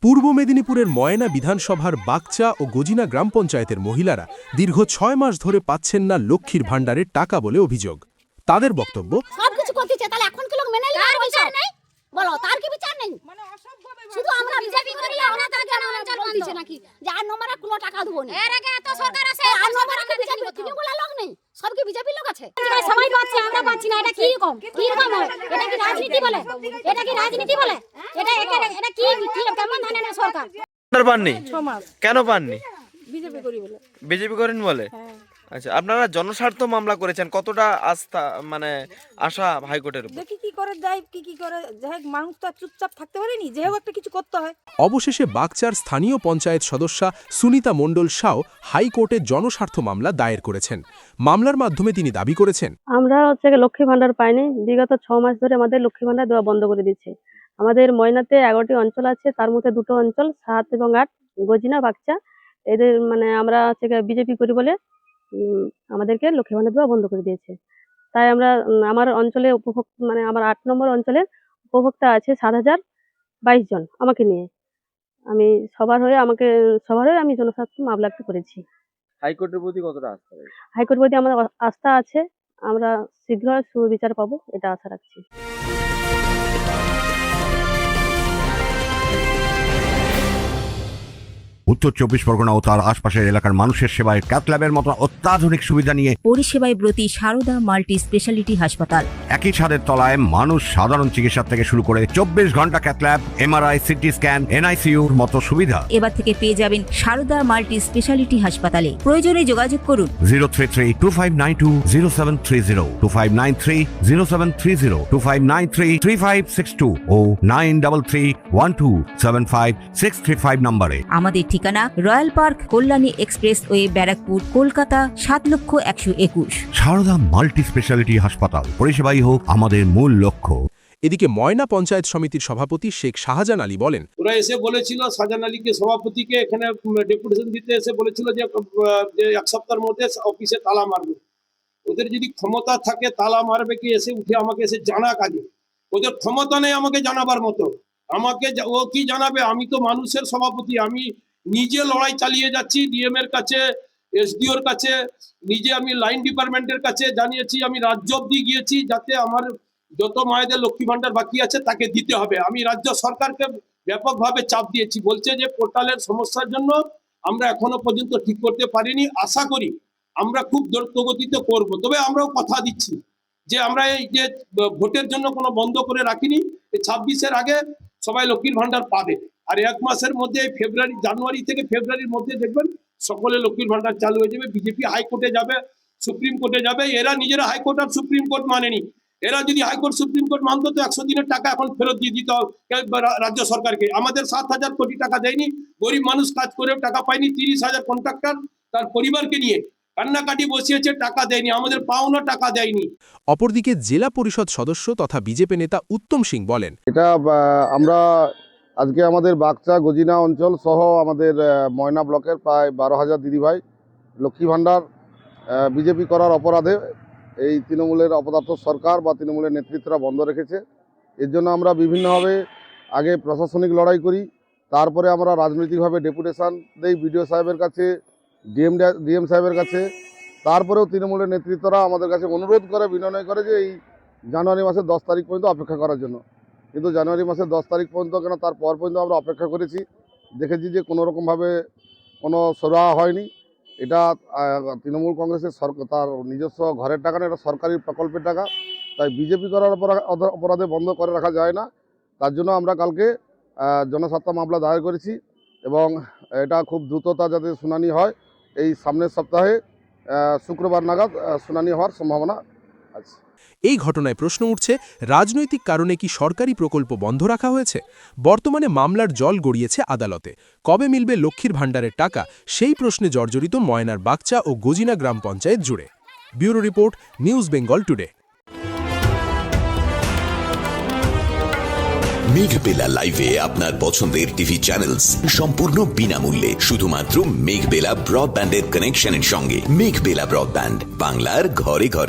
পূর্ব মেদিনীপুরের ময়না বিধানসভার বাগচা ও গজিনা গ্রাম পঞ্চায়েতের মহিলারা দীর্ঘ ৬ মাস ধরে পাচ্ছেন না লক্ষ্মীর ভাণ্ডারের টাকা বলে অভিযোগ। তাদের বক্তব্য, সবকিছু করতেছে, তাহলে এখন কি লোক মেনে নিবে? আর বিচার নেই, বলো তার কি বিচার নেই? মানে অসম্ভব, শুধু আমরা বিজেপি করি, আমরা তার জন্য অঞ্চল বলতিছে নাকি যে আর নম্বরে কোনো টাকা দেব না। এর আগে এত সরকার আছে, আর নম্বরে কি বিজেপি তৃণমূল লোক নেই, সব কি বিজেপি লোক আছে? সবাই পাচ্ছে, আমরা পাচ্ছি না। এটা কি রকম হয়? এটা কি রাজনীতি বলে? এটা কি রাজনীতি বলে? এটা কি কেমন ধরনের সরকার? পাননি? 6 মাস। কেন পাননি? বিজেপি করি বলে। বিজেপি করেন বলে? আচ্ছা, আপনারা জনস্বার্থ মামলা করেছেন, কতটা আস্থা মানে আশা হাইকোর্টের উপর? দেখি কি করে দেয়, কি করে যাই, মানুষ তো আর চুপচাপ থাকতে পারেনি, যেও একটা কিছু করতে হয়। অবশেষে বাগচার স্থানীয় পঞ্চায়েত সদস্যা সুনিতা মণ্ডল সাও হাইকোর্টে জনস্বার্থ মামলা দায়ের করেছেন। মামলার মাধ্যমে তিনি দাবি করেছেন, আমরা লক্ষ্মী ভান্ডার পাইনি, বিগত 6 মাস ধরে আমাদের লক্ষ্মী ভান্ডার দেওয়া বন্ধ করে দিচ্ছে। আমাদের ময়নাতে 11টি অঞ্চল আছে, তার মধ্যে 2টো অঞ্চল 7 এবং 8 গজিনা বাগচা, এদের মানে আমরা বিজেপি করি বলে আমাদেরকে লক্ষ্মী ভান্ডার দেওয়া বন্ধ করে দিয়েছে। তাই আমরা আমার অঞ্চলে আমার 8 নম্বর অঞ্চলের উপভোক্তা আছে 7022 জন আমাকে নিয়ে। আমি সবার হয়ে আমি জনস্বার্থ মামলা একটা করেছি। হাইকোর্টের প্রতি কতটা আস্থা রয়েছে? হাইকোর্ট প্রতি আমার আস্থা আছে, আমরা শীঘ্রই সুবিচার পাবো, এটা আশা রাখছি। উত্তর 24 পরগনা ও তার আশপাশের এলাকার মানুষের সেবায় ক্যাথ ল্যাবের মতো অত্যাধুনিক সুবিধা নিয়ে পরিষেবায় ব্রতী সারদা মাল্টি স্পেশালিটি হাসপাতাল। একই ছাদের তলায় মানুষ সাধারণ চিকিৎসা থেকে শুরু করে 24 ঘন্টা cath lab, MRI, CT scan, এনআইসিইউর মতো সুবিধা এবার থেকে পেয়ে যাবেন সারদা মাল্টি স্পেশালিটি হাসপাতালে। প্রয়োজনে যোগাযোগ করুন 033-2592-0730, 2593-0730, 2593-3562 ও 9331275635 নম্বরে। আমাদের ঠিকানা royal park, Kalyani expressway, Barrackpore, Kolkata 7,01,21। Sarada multi speciality হাসপাতাল, পরিষেবাই হোক আমাদের মূল লক্ষ্য। এদিকে ময়না পঞ্চায়েত সমিতির সভাপতি শেখ শাহজাহান আলী বলেন, ওরা এসে বলেছিল শাহজাহান আলীকে সভাপতিকে এখানে ডেপুটেশন দিতে এসে বলেছিল যে 1 সপ্তাহের মধ্যে অফিসে তালা মারবে। ওদের যদি ক্ষমতা থাকে তালা মারবে কি, এসে উঠে আমাকে এসে জানা কাজে। ওদের ক্ষমতা নেই আমাকে জানাবার মতো। আমাকে ও কি জানাবে? আমি তো মানুষের সভাপতি, আমি নিজে লড়াই চালিয়ে যাচ্ছি ডিএম এর কাছে, এসডিওর কাছে, নিজে আমি লাইন ডিপার্টমেন্টের কাছে জানিয়েছি, আমি রাজ্য অব্দি গিয়েছি যাতে আমার যত মায়েদের লক্ষ্মী ভান্ডার বাকি আছে তাকে দিতে হবে। আমি রাজ্য সরকারকে ব্যাপকভাবে চাপ দিয়েছি, বলছে যে পোর্টালের সমস্যার জন্য আমরা এখনো পর্যন্ত ঠিক করতে পারিনি। আশা করি আমরা খুব দ্রুতগতিতে করব। তবে আমরাও কথা দিচ্ছি যে আমরা এই যে ভোটের জন্য কোনো বন্ধ করে রাখিনি, 26-এর আগে সবাই লক্ষ্মীর ভান্ডার পাবে। আর 1 মাসের মধ্যে জানুয়ারি থেকে ফেব্রুয়ারির মধ্যে দেখবেন সকলে লক্ষ্মীর ভান্ডার চালু হয়ে যাবে। বিজেপি হাইকোর্টে যাবে, সুপ্রিম কোর্টে যাবে। এরা নিজেরা হাইকোর্ট আর সুপ্রিম কোর্ট মানেনি। এরা যদি হাইকোর্ট সুপ্রিম কোর্ট মানত তো 100 দিনের টাকা এখন ফেরত দিয়ে দিত রাজ্য সরকারকে। আমাদের 7,000 কোটি টাকা দেয়নি, গরিব মানুষ কাজ করেও টাকা পায়নি। 30,000 কন্ট্রাক্টর তার পরিবারকে নিয়ে কান্নাকাটি বসিয়েছে, টাকা দেয়নি, আমাদের পাওনা টাকা দেয়নি। অপরদিকে জেলা পরিষদ সদস্য তথা বিজেপি নেতা উত্তম সিং বলেন, এটা আমরা আজকে আমাদের বাগচা গজিনা অঞ্চল সহ আমাদের ময়না ব্লকের প্রায় 12,000 দিদিভাই লক্ষ্মী ভাণ্ডার বিজেপি করার অপরাধে এই তৃণমূলের অপদার্থ সরকার বা তৃণমূলের নেতৃত্বরা বন্ধ রেখেছে। এর জন্য আমরা বিভিন্নভাবে আগে প্রশাসনিক লড়াই করি, তারপরে আমরা রাজনৈতিকভাবে ডেপুটেশন দেই বিডিও সাহেবের কাছে, ডিএম সাহেবের কাছে। তারপরেও তৃণমূলের নেতৃত্বরা আমাদের কাছে অনুরোধ করে, বিনয় করে যে এই জানুয়ারি মাসের 10 তারিখ পর্যন্ত অপেক্ষা করার জন্য। কিন্তু জানুয়ারি মাসের 10 তারিখ পর্যন্ত কেন, তার পর পর্যন্ত আমরা অপেক্ষা করেছি, দেখেছি যে কোনোরকমভাবে কোনো সরবরাহ হয়নি। এটা তৃণমূল কংগ্রেসের সরকার তার নিজস্ব ঘরের টাকা না, এটা সরকারি প্রকল্পের টাকা। তাই বিজেপি করার অপরাধে বন্ধ করে রাখা যায় না। তার জন্য আমরা কালকে জনস্বার্থ মামলা দায়ের করেছি এবং এটা খুব দ্রুততা যাতে শুনানি হয়। এই সামনের সপ্তাহে শুক্রবার নাগাদ শুনানি হওয়ার সম্ভাবনা আছে। এই ঘটনায় প্রশ্ন উঠছে, রাজনৈতিক কারণে কি সরকারি প্রকল্প বন্ধ রাখা হয়েছে? বর্তমানে মামলার জল গড়িয়েছে আদালতে। কবে মিলবে লক্ষ্মীর ভাণ্ডারের টাকা, সেই প্রশ্নে জর্জরিত ময়নার বাগচা ও গজিনা গ্রাম পঞ্চায়েত জুড়ে। Bureau report, news Bengal today. Meghbela লাইভে আপনার পছন্দের টিভি চ্যানেলস সম্পূর্ণ বিনামূল্যে, শুধুমাত্র মেঘবেলা ব্রডব্যান্ডের কানেকশনের সঙ্গে। মেঘবেলা ব্রডব্যান্ড, বাংলার ঘরে ঘরে।